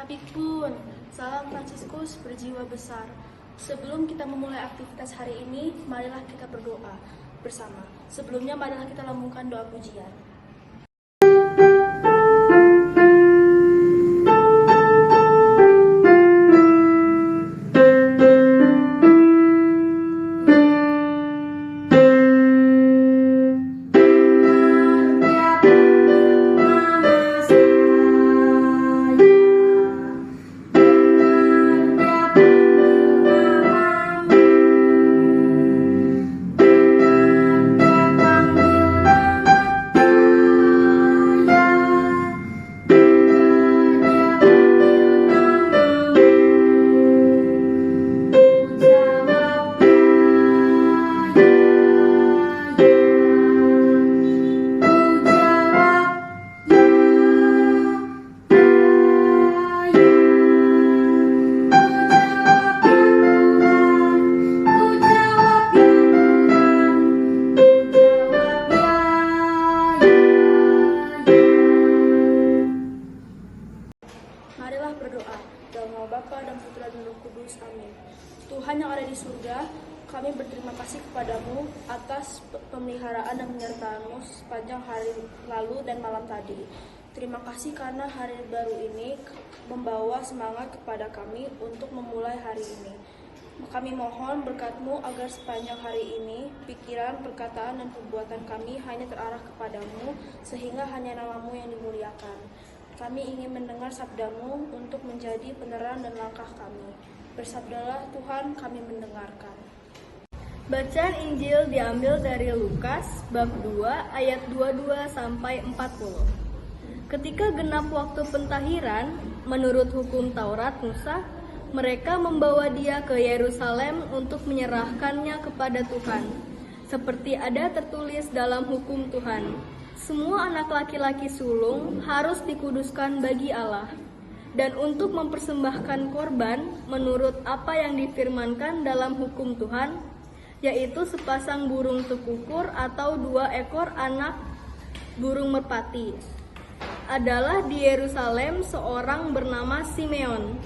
Pikun, salam Fransiskus berjiwa besar. Sebelum kita memulai aktivitas hari ini, marilah kita berdoa bersama. Sebelumnya marilah kita lambungkan doa pujian. Marilah berdoa, dalam nama Bapa dan Putra dan Roh Kudus. Amin. Tuhan yang ada di surga, kami berterima kasih kepadamu atas pemeliharaan dan penyertaan-Mu sepanjang hari lalu dan malam tadi. Terima kasih karena hari baru ini membawa semangat kepada kami untuk memulai hari ini. Kami mohon berkat-Mu agar sepanjang hari ini, pikiran, perkataan, dan perbuatan kami hanya terarah kepadamu, sehingga hanya nama-Mu yang dimuliakan. Kami ingin mendengar sabda-Mu untuk menjadi penerang dan langkah kami. Bersabdalah Tuhan, kami mendengarkan. Bacaan Injil diambil dari Lukas bab 2 ayat 22 sampai 40. Ketika genap waktu pentahiran, menurut hukum Taurat Musa, mereka membawa dia ke Yerusalem untuk menyerahkannya kepada Tuhan. Seperti ada tertulis dalam hukum Tuhan, semua anak laki-laki sulung harus dikuduskan bagi Allah. Dan untuk mempersembahkan korban menurut apa yang difirmankan dalam hukum Tuhan, yaitu sepasang burung tekukur atau 2 ekor anak burung merpati. Adalah di Yerusalem seorang bernama Simeon.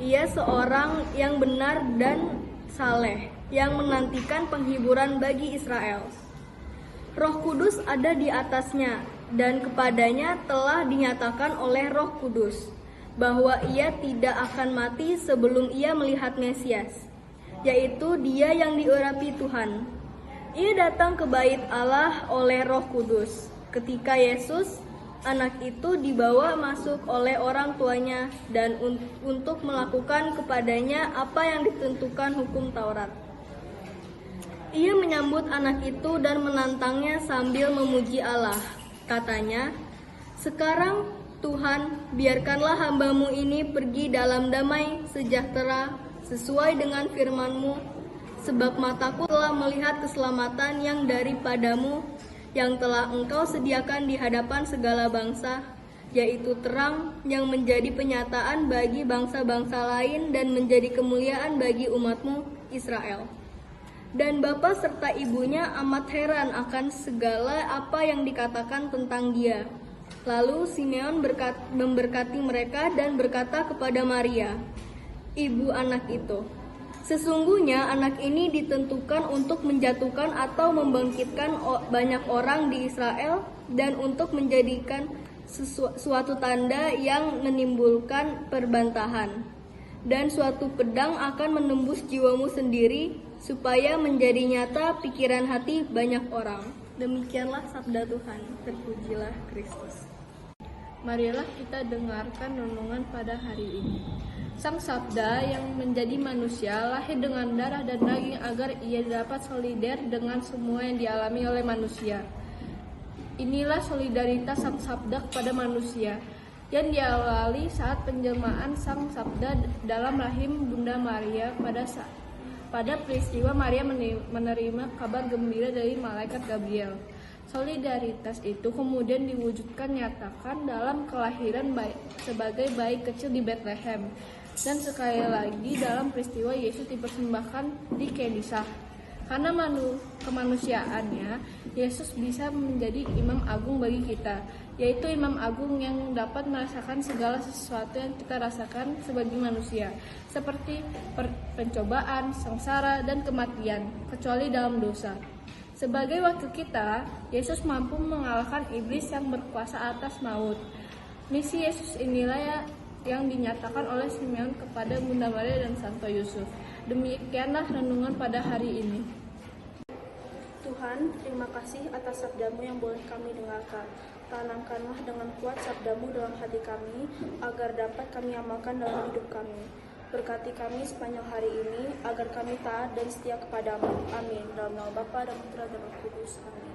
Ia seorang yang benar dan saleh, yang menantikan penghiburan bagi Israel. Roh Kudus ada di atasnya, dan kepadanya telah dinyatakan oleh Roh Kudus bahwa ia tidak akan mati sebelum ia melihat Mesias, yaitu Dia yang diurapi Tuhan. Ia datang ke bait Allah oleh Roh Kudus. Ketika Yesus, anak itu dibawa masuk oleh orang tuanya dan untuk melakukan kepadanya apa yang ditentukan hukum Taurat. Ia menyambut anak itu dan menantangnya sambil memuji Allah. Katanya, "Sekarang Tuhan, biarkanlah hamba-Mu ini pergi dalam damai sejahtera sesuai dengan firman-Mu, sebab mataku telah melihat keselamatan yang daripada-Mu, yang telah Engkau sediakan di hadapan segala bangsa, yaitu terang yang menjadi penyataan bagi bangsa-bangsa lain dan menjadi kemuliaan bagi umat-Mu Israel." Dan bapa serta ibunya amat heran akan segala apa yang dikatakan tentang dia. Lalu Simeon memberkati mereka dan berkata kepada Maria, ibu anak itu, "Sesungguhnya anak ini ditentukan untuk menjatuhkan atau membangkitkan banyak orang di Israel dan untuk menjadikan suatu tanda yang menimbulkan perbantahan. Dan suatu pedang akan menembus jiwamu sendiri, supaya menjadi nyata pikiran hati banyak orang." Demikianlah sabda Tuhan. Terpujilah Kristus. Marilah kita dengarkan renungan pada hari ini. Sang Sabda yang menjadi manusia lahir dengan darah dan daging agar ia dapat solider dengan semua yang dialami oleh manusia. Inilah solidaritas Sang Sabda kepada manusia yang diawali saat penjelmaan Sang Sabda dalam rahim Bunda Maria pada peristiwa Maria menerima kabar gembira dari malaikat Gabriel. Solidaritas itu kemudian diwujudkan nyatakan dalam kelahiran sebagai bayi kecil di Bethlehem, dan sekali lagi dalam peristiwa Yesus dipersembahkan di Kedisah. Karena kemanusiaannya, Yesus bisa menjadi imam agung bagi kita, yaitu imam agung yang dapat merasakan segala sesuatu yang kita rasakan sebagai manusia, seperti pencobaan, sengsara, dan kematian, kecuali dalam dosa. Sebagai wakil kita, Yesus mampu mengalahkan iblis yang berkuasa atas maut. Misi Yesus inilah yang dinyatakan oleh Simeon kepada Bunda Maria dan Santo Yusuf. Demikianlah renungan pada hari ini. Tuhan, terima kasih atas sabdamu yang boleh kami dengarkan. Tanamkanlah dengan kuat sabdamu dalam hati kami, agar dapat kami amalkan dalam hidup kami. Berkati kami sepanjang hari ini, agar kami taat dan setia kepadamu. Amin. Dalam nama Bapa dan Putra dan Roh Kudus. Amin.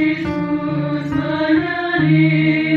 Yesus menyeri